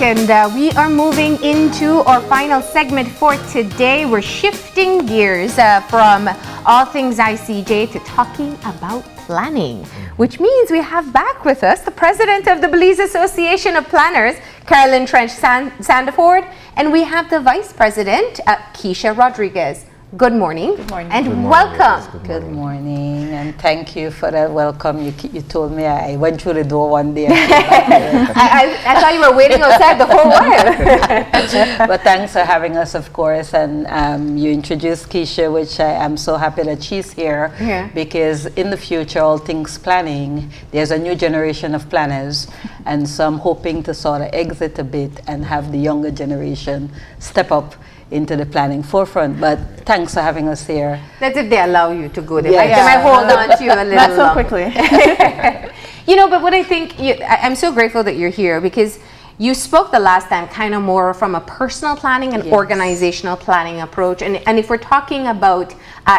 and we are moving into our final segment for today. We're shifting gears from all things ICJ to talking about planning, which means we have back with us the president of the Belize Association of Planners, Carolyn Trench-Sandiford, and we have the vice president, Keisha Rodriguez. Good morning. Good morning. And Good morning, welcome. Good morning, and thank you for that welcome. You told me I went through the door one day. I thought you were waiting outside the whole while. But thanks for having us, of course. And you introduced Keisha, which I am so happy that she's here. Yeah. Because in the future, all things planning, there's a new generation of planners. And so I'm hoping to sort of exit a bit and have the younger generation step up into the planning forefront. But thanks for having us here. That's if they allow you to go there. Yes. They might hold on to you a little Not so longer. quickly. You know, but what I think, I'm so grateful that you're here because you spoke the last time kind of more from a personal planning and Yes. organizational planning approach. And if we're talking about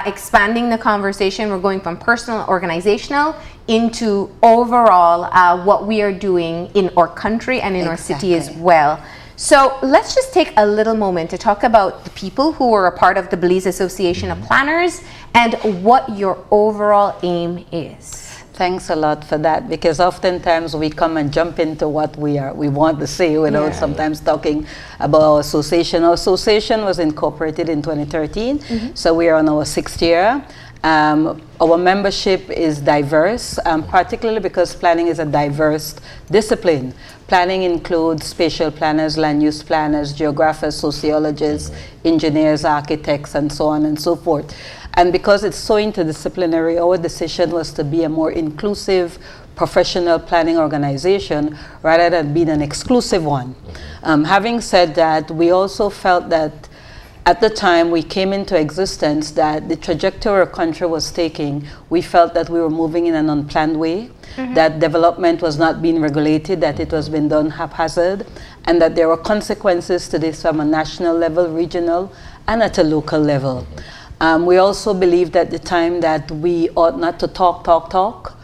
expanding the conversation, we're going from personal, organizational into overall what we are doing in our country and in our city as well. So let's just take a little moment to talk about the people who are a part of the Belize Association of Planners and what your overall aim is. Thanks a lot for that, because oftentimes we come and jump into what we want to say without sometimes talking about our association. Our association was incorporated in 2013, so we are on our 6th year. Our membership is diverse, particularly because planning is a diverse discipline. Planning includes spatial planners, land use planners, geographers, sociologists, engineers, architects, and so on and so forth. And because it's so interdisciplinary, our decision was to be a more inclusive professional planning organization rather than being an exclusive one. Having said that, we also felt that at the time we came into existence, that the trajectory our country was taking, we felt that we were moving in an unplanned way, that development was not being regulated, that it was being done haphazard, and that there were consequences to this from a national level, regional, and at a local level. We also believed at the time that we ought not to talk,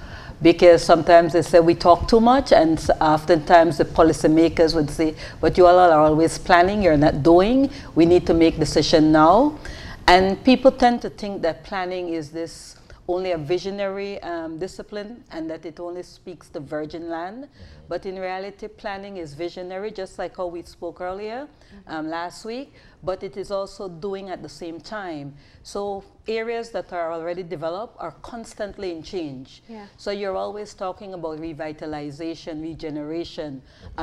because sometimes they say we talk too much, and oftentimes the policymakers would say, but you all are always planning, you're not doing, we need to make decision now. And people tend to think that planning is this only a visionary discipline, and that it only speaks to virgin land. But in reality, planning is visionary, just like how we spoke earlier last week, but it is also doing at the same time. So areas that are already developed are constantly in change. So you're always talking about revitalization, regeneration,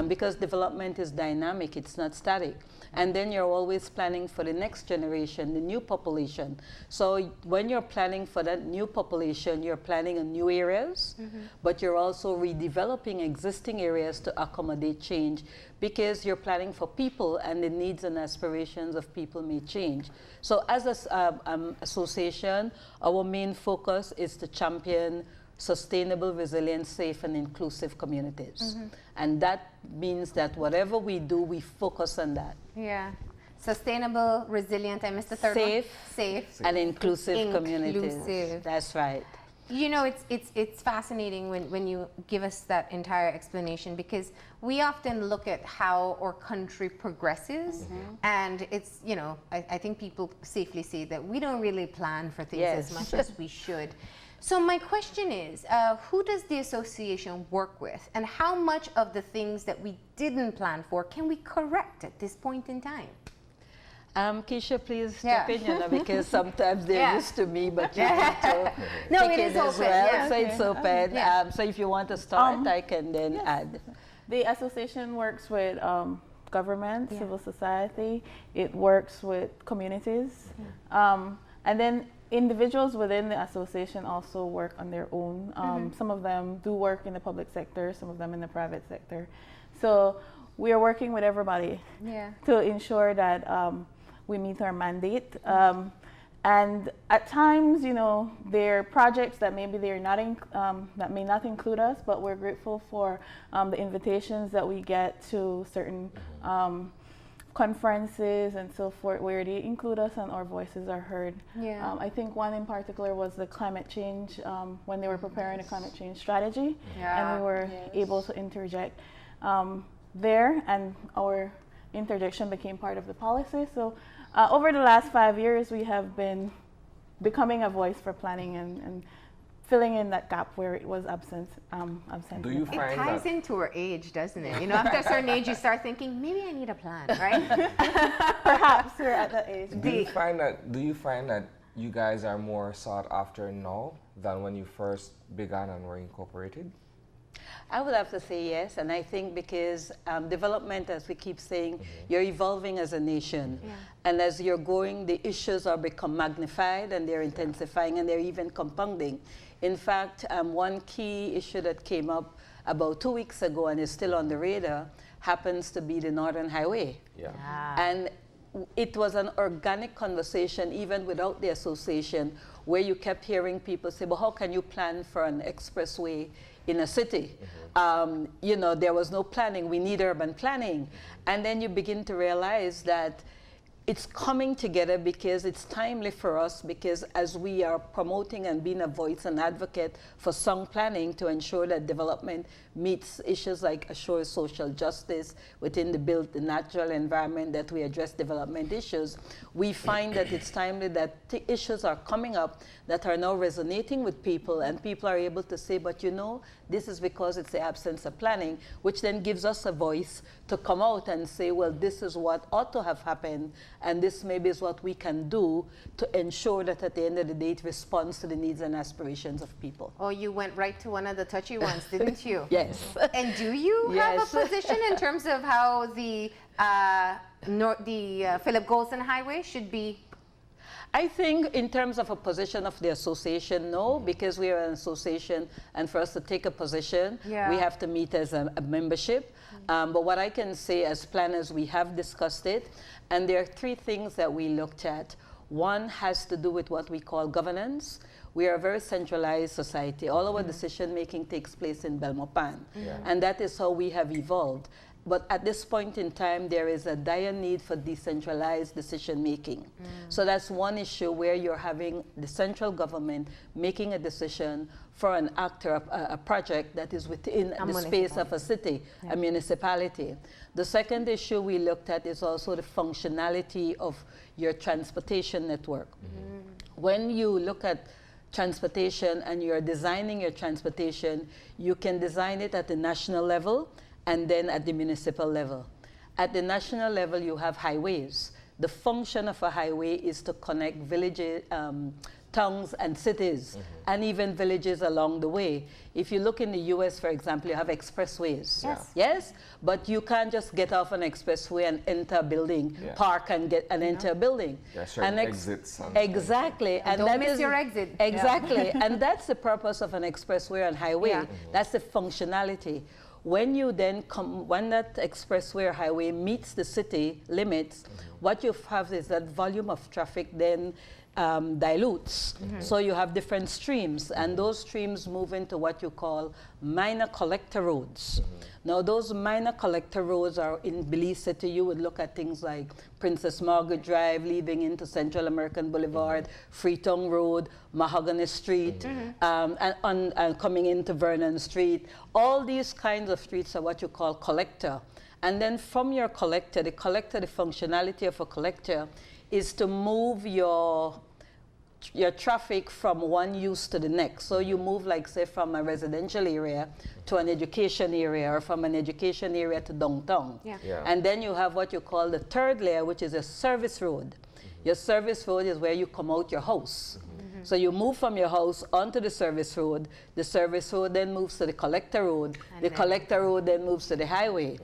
because development is dynamic, it's not static. And then you're always planning for the next generation, the new population. So when you're planning for that new population, you're planning on new areas, but you're also redeveloping existing areas to accommodate change, because you're planning for people and the needs and aspirations of people may change. So as an association, our main focus is to champion sustainable, resilient, safe, and inclusive communities. And that means that whatever we do, we focus on that. Yeah. Sustainable, resilient, I missed the third one. Safe. And inclusive communities. That's right. You know, it's fascinating when you give us that entire explanation, because we often look at how our country progresses, and it's, you know, I think people safely say that we don't really plan for things as much as we should. So my question is, who does the association work with, and how much of the things that we didn't plan for can we correct at this point in time? Keisha, please step in, you know, because sometimes they're used to me, but you need to it in is as open. well. So it's open. So if you want to start, I can then add. The association works with government, civil society. It works with communities. And then individuals within the association also work on their own. Some of them do work in the public sector, some of them in the private sector. So we are working with everybody to ensure that we meet our mandate. And at times, you know, there are projects that maybe they're not that may not include us, but we're grateful for the invitations that we get to certain conferences and so forth, where they include us and our voices are heard. I think one in particular was the climate change, when they were preparing a climate change strategy, and we were able to interject. there, and our interdiction became part of the policy. So over the last 5 years, we have been becoming a voice for planning and filling in that gap where it was absent. Do you find it ties into our age, doesn't it? You know, after a certain age, you start thinking, maybe I need a plan, right? Perhaps we're at that age. Do you find that you guys are more sought after now than when you first began and were incorporated? I would have to say yes, and I think because development, as we keep saying, you're evolving as a nation. Yeah. And as you're growing, the issues are become magnified and they're intensifying and they're even compounding. In fact, one key issue that came up about 2 weeks ago and is still on the radar happens to be the Northern Highway. Yeah. And it was an organic conversation, even without the association, where you kept hearing people say, well, how can you plan for an expressway in a city? You know, there was no planning. We need urban planning. And then you begin to realize that it's coming together because it's timely for us, because as we are promoting and being a voice and advocate for sound planning to ensure that development meets issues like assures social justice within the natural environment, that we address development issues, we find that it's timely that issues are coming up that are now resonating with people, and people are able to say, but you know, this is because it's the absence of planning, which then gives us a voice to come out and say, well, this is what ought to have happened, and this maybe is what we can do to ensure that at the end of the day it responds to the needs and aspirations of people. Oh, you went right to one of the touchy ones, didn't you? Yes. And do you Yes. have a position in terms of how the Philip Golson Highway should be? I think in terms of a position of the association, no, because we are an association, and for us to take a position, Yeah. we have to meet as a membership. But what I can say as planners, we have discussed it, and there are 3 things that we looked at. One has to do with what we call governance. We are a very centralized society. All our decision making takes place in Belmopan, and that is how we have evolved. But at this point in time, there is a dire need for decentralized decision making. So that's one issue where you're having the central government making a decision for an act or a project that is within the space of a city, a municipality. The second issue we looked at is also the functionality of your transportation network. When you look at transportation and you're designing your transportation, you can design it at the national level and then at the municipal level. At the national level, you have highways. The function of a highway is to connect villages, towns and cities, and even villages along the way. If you look in the US, for example, you have expressways. Yes. Yes? But you can't just get off an expressway and enter a building, park and enter a building. There are certain exits. Exactly. And don't miss your exit. Exactly. And that's the purpose of an expressway and highway. That's the functionality. When you then when that expressway or highway meets the city limits, what you have is that volume of traffic then dilutes. So you have different streams, and those streams move into what you call minor collector roads. Now those minor collector roads are in Belize City. You would look at things like Princess Margaret Drive leading into Central American Boulevard, Freetown Road, Mahogany Street, and coming into Vernon Street. All these kinds of streets are what you call collector. And then from your collector, the functionality of a collector is to move your traffic from one use to the next. So you move, like, say, from a residential area to an education area, or from an education area to downtown. And then you have what you call the third layer, which is a service road. Your service road is where you come out your house. So you move from your house onto the service road. The service road then moves to the collector road. The collector road then moves to the highway.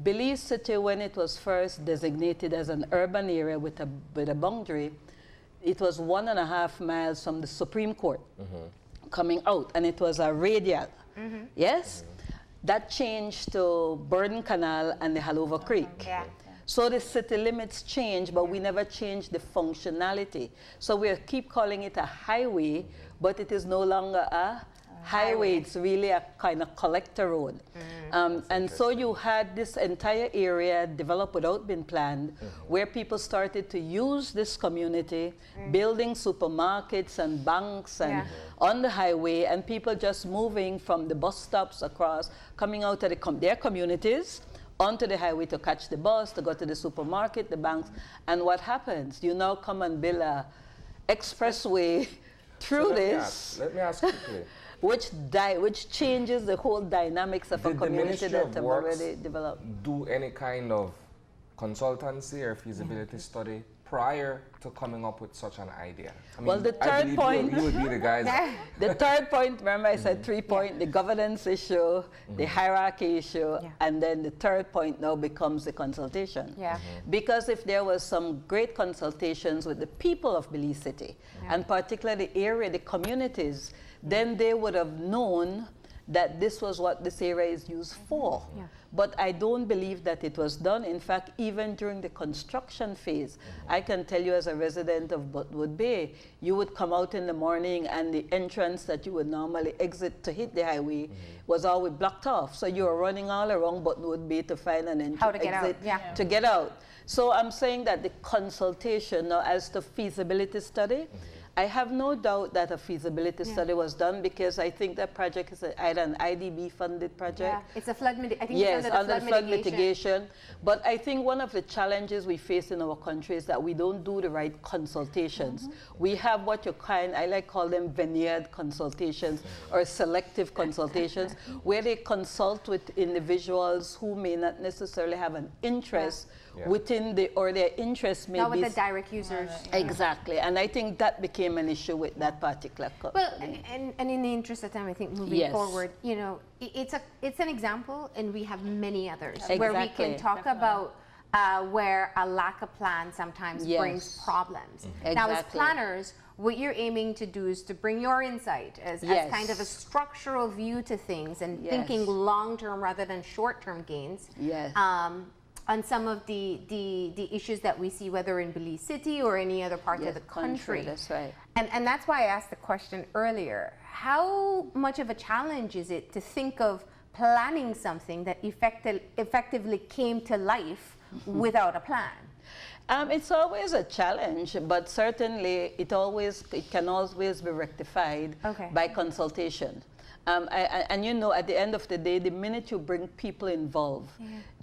Belize City, when it was first designated as an urban area with a boundary, it was 1.5 miles from the Supreme Court coming out, and it was a radial. Yes? That changed to Burden Canal and the Halover Creek. So the city limits changed, but we never changed the functionality. So we keep calling it a highway, but it is no longer a highway. It's really a kind of collector road. And so you had this entire area developed without being planned, where people started to use this community, building supermarkets and banks and on the highway, and people just moving from the bus stops across, coming out of their communities onto the highway to catch the bus, to go to the supermarket, the banks. And what happens? You now come and build a expressway through this. Let me ask quickly. which changes the whole dynamics of a community that have already developed. Do any kind of consultancy or feasibility study prior to coming up with such an idea? I mean, Well, the third point, you would be the guys. the third point, remember I said 3 point, the governance issue, the hierarchy issue, and then the third point now becomes the consultation. Because if there was some great consultations with the people of Belize City, and particularly the area, the communities, then they would have known that this was what this area is used for. But I don't believe that it was done. In fact, even during the construction phase, I can tell you as a resident of Butwood Bay, you would come out in the morning and the entrance that you would normally exit to hit the highway was always blocked off. So you were running all around Butwood Bay to find an How to get exit out. to get out. So I'm saying that the consultation now as to feasibility study, I have no doubt that a feasibility study was done because I think that project is either an IDB funded project. It's a flood mitigation. I think Yes, it's under the flood mitigation. But I think one of the challenges we face in our country is that we don't do the right consultations. We have what I like call them vineyard consultations or selective consultations where they consult with individuals who may not necessarily have an interest within or their interest may not be with the direct users. Exactly, and I think that became an issue with that particular Well, and in the interest of time, I think moving forward, you know, it's an example, and we have many others where we can talk about where a lack of plan sometimes brings problems. Now, as planners, what you're aiming to do is to bring your insight as kind of a structural view to things and thinking long-term rather than short-term gains. On some of the issues that we see, whether in Belize City or any other part of the country. That's right. And that's why I asked the question earlier. How much of a challenge is it to think of planning something that effectively came to life without a plan? It's always a challenge, but certainly it can always be rectified by consultation. And you know, at the end of the day, the minute you bring people involved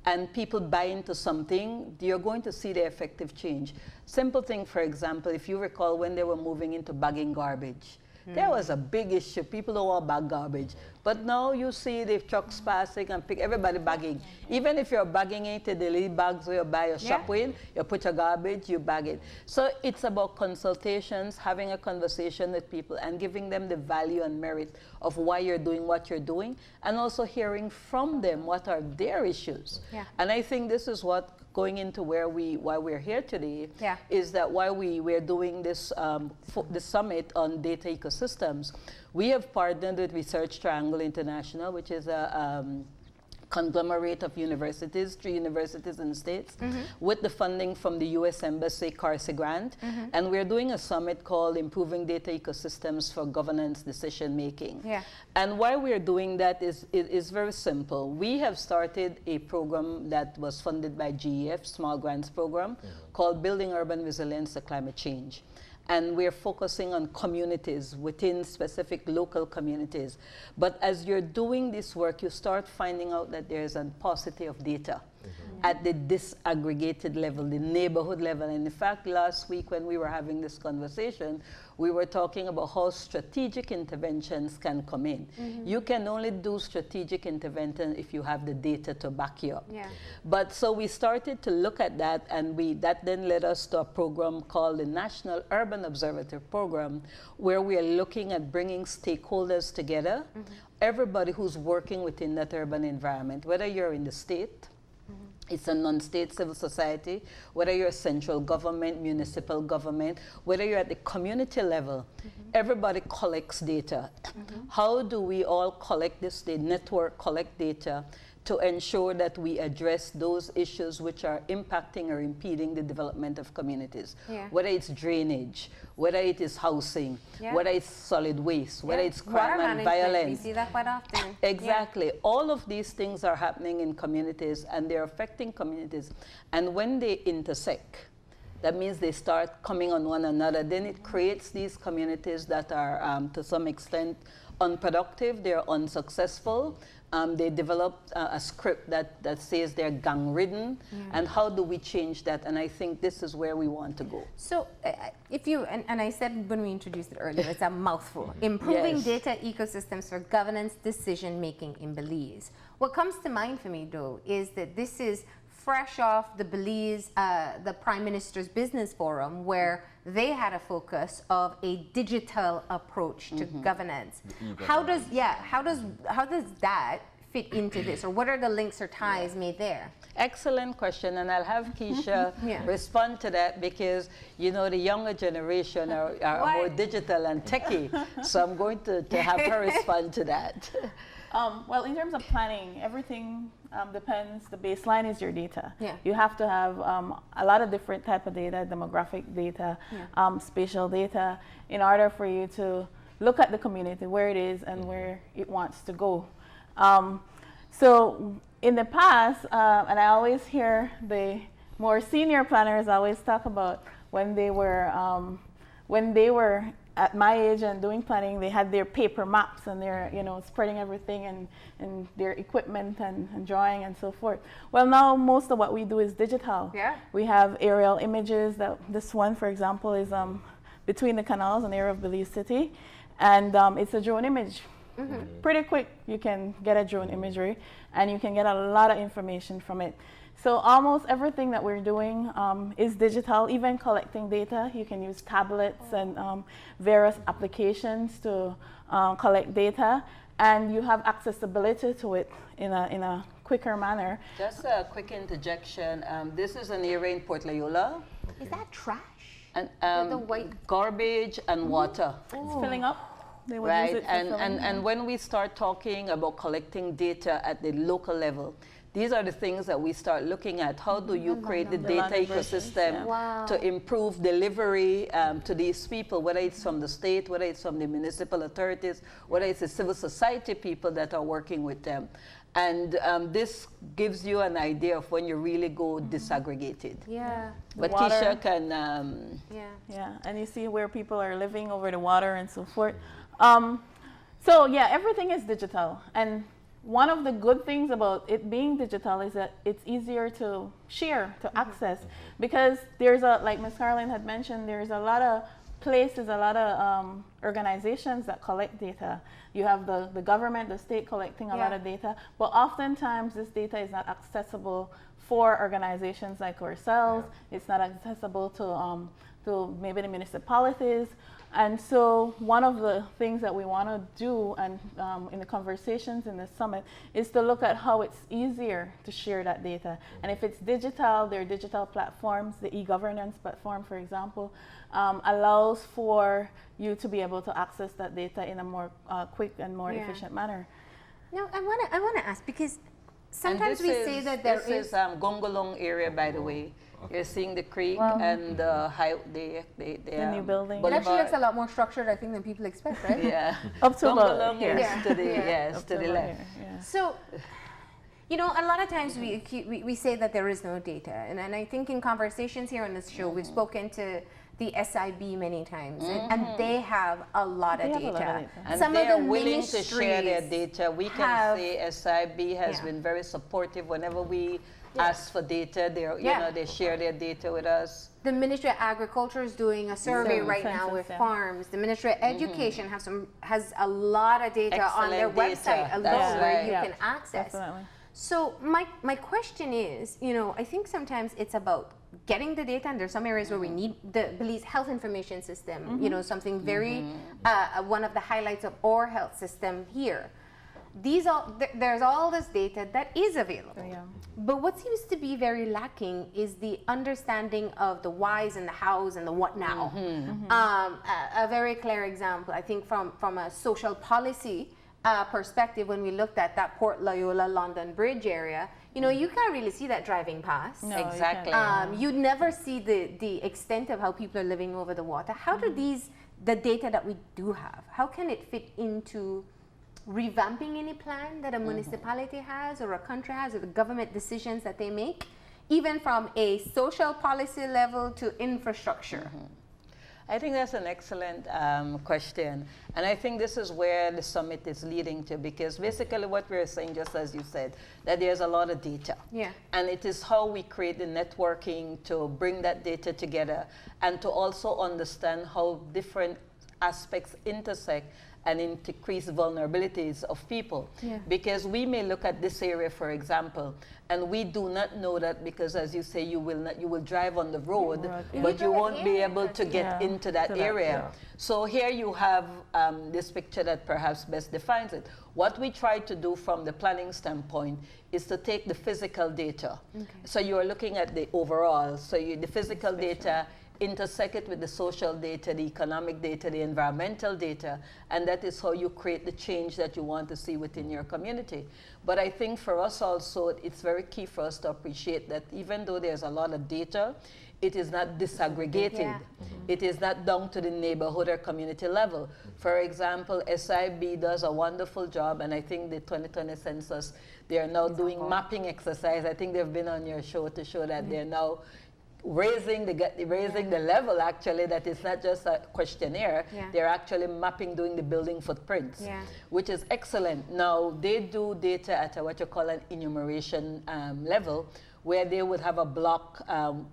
and people buy into something, you're going to see the effective change. Simple thing, for example, if you recall when they were moving into bagging garbage, there was a big issue. People don't want bag garbage. But now you see the trucks passing and everybody bagging. Even if you're bagging it, the little bags where you buy your shop with, you put your garbage, you bag it. So it's about consultations, having a conversation with people and giving them the value and merit of why you're doing what you're doing, and also hearing from them what are their issues. And I think this is what going into why we're here today is that why we're doing this the summit on data ecosystems. We have partnered with Research Triangle International, which is a conglomerate of universities, 3 universities in the States, with the funding from the U.S. Embassy CARSI grant. And we're doing a summit called Improving Data Ecosystems for Governance Decision Making. And why we're doing that is very simple. We have started a program that was funded by GEF, Small Grants Program, called Building Urban Resilience to Climate Change. And we're focusing on communities within specific local communities. But as you're doing this work, you start finding out that there's a paucity of data at the disaggregated level, the neighborhood level. And in fact, last week when we were having this conversation, we were talking about how strategic interventions can come in. You can only do strategic intervention if you have the data to back you up. But so we started to look at that, and that then led us to a program called the National Urban Observatory Program, where we are looking at bringing stakeholders together, everybody who's working within that urban environment, whether you're in the state, it's a non-state civil society, whether you're central government, municipal government, whether you're at the community level, everybody collects data. How do we all collect this, the network collect data to ensure that we address those issues which are impacting or impeding the development of communities? Whether it's drainage, whether it is housing, whether it's solid waste, whether it's crime and violence. We see that quite often. Exactly. All of these things are happening in communities, and they're affecting communities. And when they intersect, that means they start coming on one another. Then it creates these communities that are, to some extent, unproductive, they're unsuccessful, they developed a script that says they're gang-ridden, and how do we change that? And I think this is where we want to go. So if you, and I said when we introduced it earlier, it's a mouthful. Improving Yes. data ecosystems for governance decision-making in Belize. What comes to mind for me, though, is that this is fresh off the Belize, the Prime Minister's Business Forum, where they had a focus of a digital approach to governance. How does that fit into this, or what are the links or ties made there? Excellent question, and I'll have Keisha respond to that, because you know the younger generation are more digital and techie, so I'm going to have her respond to that. Well, in terms of planning, everything depends. The baseline is your data. Yeah. You have to have a lot of different type of data, demographic data, spatial data, in order for you to look at the community, where it is and where it wants to go. So in the past, and I always hear the more senior planners always talk about when they were at my age and doing planning, they had their paper maps and they're, spreading everything and their equipment and drawing and so forth. Well, now most of what we do is digital. Yeah. We have aerial images. This one, for example, is between the canals, an area of Belize City, and it's a drone image. Pretty quick, you can get a drone imagery and you can get a lot of information from it. So almost everything that we're doing is digital, even collecting data. You can use tablets and various applications to collect data, and you have accessibility to it in a quicker manner. Just a quick interjection. This is an area in Port Loyola. Is that trash? And the white garbage and water. It's filling up. They would Right, use it for filling. and when we start talking about collecting data at the local level, these are the things that we start looking at. How do you create the data ecosystem to improve delivery to these people, whether it's from the state, whether it's from the municipal authorities, whether it's the civil society people that are working with them. And this gives you an idea of when you really go disaggregated. Yeah. But Water. Keisha can... Yeah, and you see where people are living over the water and so forth. So yeah, everything is digital. And one of the good things about it being digital is that it's easier to share, to access, because there's like Ms. Carolyn had mentioned, there's a lot of places, a lot of organizations that collect data. You have the government, the state collecting a lot of data, but oftentimes this data is not accessible for organizations like ourselves. It's not accessible to maybe the municipalities. And so one of the things that we want to do, and in the conversations in the summit, is to look at how it's easier to share that data. And if it's digital, there are digital platforms. The e-governance platform, for example, allows for you to be able to access that data in a more quick and more efficient manner. Now, I want to ask, because sometimes we say that this is Gongolong area, by the way. You're seeing the creek and the new building. It actually looks a lot more structured, I think, than people expect, right? Yeah. Up to Gongolong here. is to the left. Yeah. So, a lot of times we say that there is no data. And I think in conversations here on this show, we've spoken to the SIB many times, and they have a lot of data. And some they of are the willing to share their ministries data. We can say SIB has been very supportive whenever we ask for data. They share their data with us. The Ministry of Agriculture is doing a survey right now with farms. The Ministry of Education has a lot of data on their website alone where you can access. Definitely. So my question is, I think sometimes it's about getting the data, and there's some areas where we need the Belize Health Information System, something very, one of the highlights of our health system here. There's all this data that is available. But what seems to be very lacking is the understanding of the whys and the hows and the what now. A very clear example, I think, from a social policy perspective, when we looked at that Port Loyola London Bridge area, you can't really see that driving past. No, Exactly. You'd never see the extent of how people are living over the water. How do the data that we do have, how can it fit into revamping any plan that a municipality has, or a country has, or the government decisions that they make, even from a social policy level to infrastructure? I think that's an excellent question. And I think this is where the summit is leading to, because basically what we're saying, just as you said, that there's a lot of data. Yeah. And it is how we create the networking to bring that data together and to also understand how different aspects intersect and increase vulnerabilities of people. Yeah. Because we may look at this area, for example, and we do not know that, because as you say, you will drive on the road, but you won't be able to get into that area. So here you have this picture that perhaps best defines it. What we try to do from the planning standpoint is to take the physical data. Okay. So you're looking at the overall, so the physical data, intersect it with the social data, the economic data, the environmental data, and that is how you create the change that you want to see within your community. But I think for us also, it's very key for us to appreciate that even though there's a lot of data, it is not disaggregated. Yeah. It is not down to the neighborhood or community level. For example, SIB does a wonderful job, and I think the 2020 census, they are now doing mapping exercise. I think they've been on your show to show that they're now raising the level, actually, that it's not just a questionnaire. They're actually mapping, doing the building footprints, which is excellent. Now, they do data at what you call an enumeration level, where they would have a block,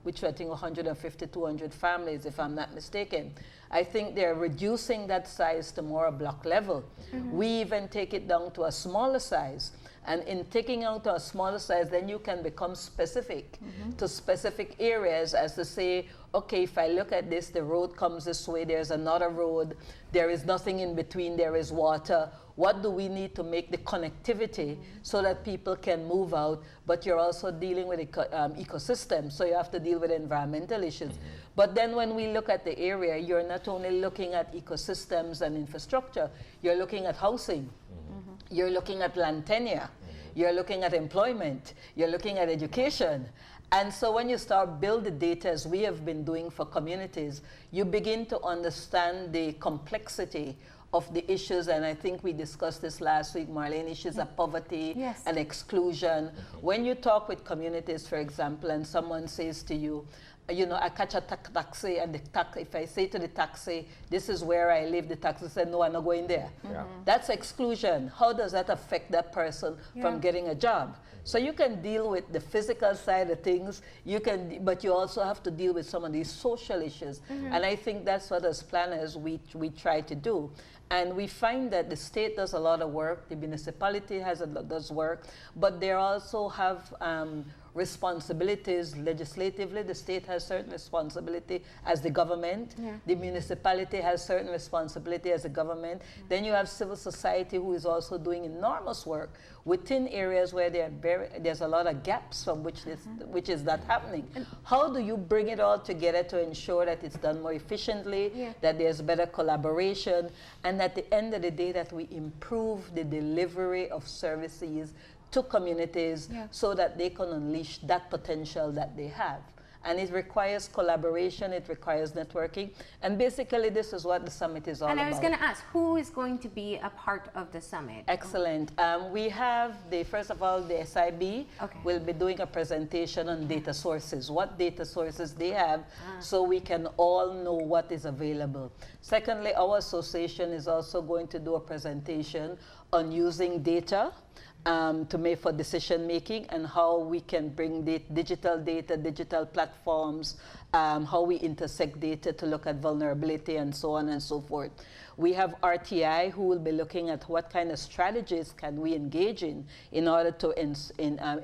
which I think 150, 200 families, if I'm not mistaken. I think they're reducing that size to more a block level. We even take it down to a smaller size. And in taking out a smaller size, then you can become specific to specific areas, as to say, okay, if I look at this, the road comes this way, there's another road, there is nothing in between, there is water. What do we need to make the connectivity so that people can move out? But you're also dealing with ecosystems, so you have to deal with environmental issues. But then when we look at the area, you're not only looking at ecosystems and infrastructure, you're looking at housing. You're looking at land tenure, you're looking at employment, you're looking at education. And so when you start build the data, as we have been doing for communities, you begin to understand the complexity of the issues, and I think we discussed this last week, Marlene, issues of poverty and exclusion. When you talk with communities, for example, and someone says to you, you know, I catch a taxi, and if I say to the taxi, this is where I live, the taxi said, no, I'm not going there. That's exclusion. How does that affect that person from getting a job? So you can deal with the physical side of things, but you also have to deal with some of these social issues. And I think that's what, as planners, we try to do. And we find that the state does a lot of work, the municipality does work, but they also have responsibilities legislatively. The state has certain responsibility as the government. The municipality has certain responsibility as a government. Then you have civil society, who is also doing enormous work within areas where there's a lot of gaps from which is not happening. How do you bring it all together to ensure that it's done more efficiently, that there's better collaboration, and at the end of the day that we improve the delivery of services to communities so that they can unleash that potential that they have. And it requires collaboration, it requires networking, and basically this is what the summit is all about. And I was going to ask, who is going to be a part of the summit? Excellent. We have, first of all, the SIB will be doing a presentation on data sources, what data sources they have, so we can all know what is available. Secondly, our association is also going to do a presentation on using data to make for decision making, and how we can bring digital data, digital platforms, how we intersect data to look at vulnerability, and so on and so forth. We have RTI, who will be looking at what kind of strategies can we engage in order to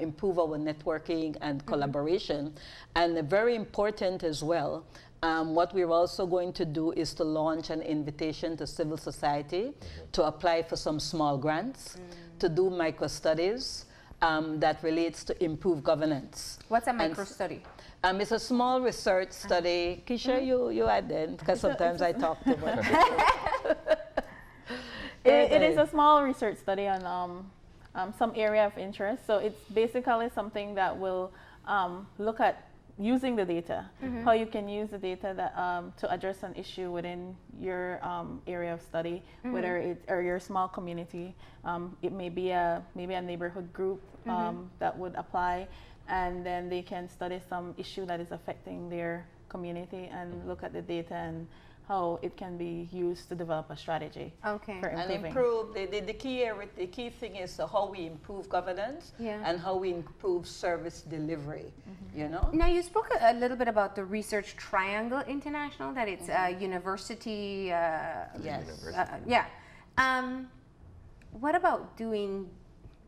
improve our networking and collaboration. And very important as well, what we're also going to do is to launch an invitation to civil society to apply for some small grants, to do micro-studies that relates to improve governance. What's a micro-study? It's a small research study. Keisha, you add in, because sometimes I talk too much. It is a small research study on some area of interest. So it's basically something that will look at using the data, how you can use the data that, to address an issue within your area of study, whether it's or your small community. It may be maybe a neighborhood group that would apply, and then they can study some issue that is affecting their community and look at the data and how it can be used to develop a strategy Okay. for And improving. improve, the key thing is how we improve governance Yeah. and how we improve service delivery, you know? Now, you spoke a little bit about the Research Triangle International, that it's a university. Yes. Yeah. What about doing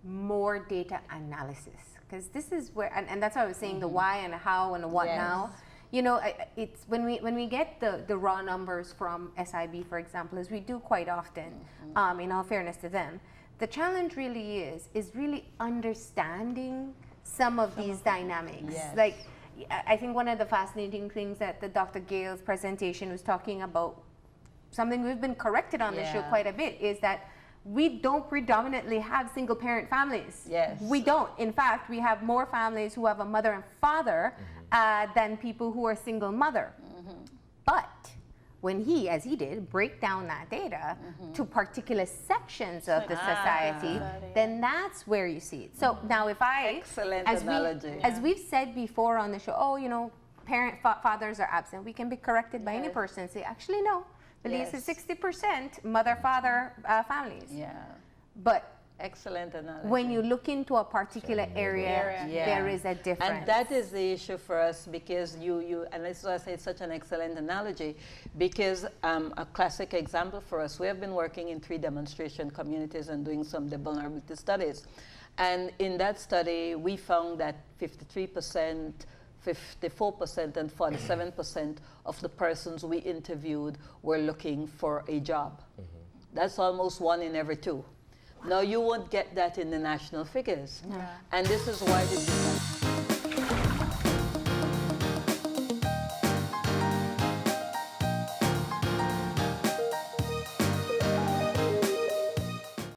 more data analysis? Because this is where, and that's why I was saying the why and the how and the what Yes. now. You know, it's when we get the raw numbers from SIB, for example, as we do quite often, in all fairness to them, the challenge really is really understanding some of these dynamics. Yes. Like, I think one of the fascinating things that the Dr. Gale's presentation was talking about, something we've been corrected on this show Yeah. quite a bit, is that we don't predominantly have single parent families. Yes. We don't. In fact, we have more families who have a mother and father than people who are single mother. But when he, as he did, break down that data to particular sections of the society, then that's where you see it. So now if I, Excellent as analogy. as we've said before on the show, oh, you know, fathers are absent, we can be corrected by any Yes. person and say, actually, no. Belize is Yes. 60% mother-father families. Yeah. But Excellent analogy. when you look into a particular area, Yeah. there is a difference. And that is the issue for us, because and this is why I say it's such an excellent analogy, because a classic example for us, we have been working in 3 demonstration communities and doing some vulnerability studies. And in that study, we found that 53%, 54% and 47% of the persons we interviewed were looking for a job. That's almost 1 in every 2. Now, you won't get that in the national figures. And this is why this is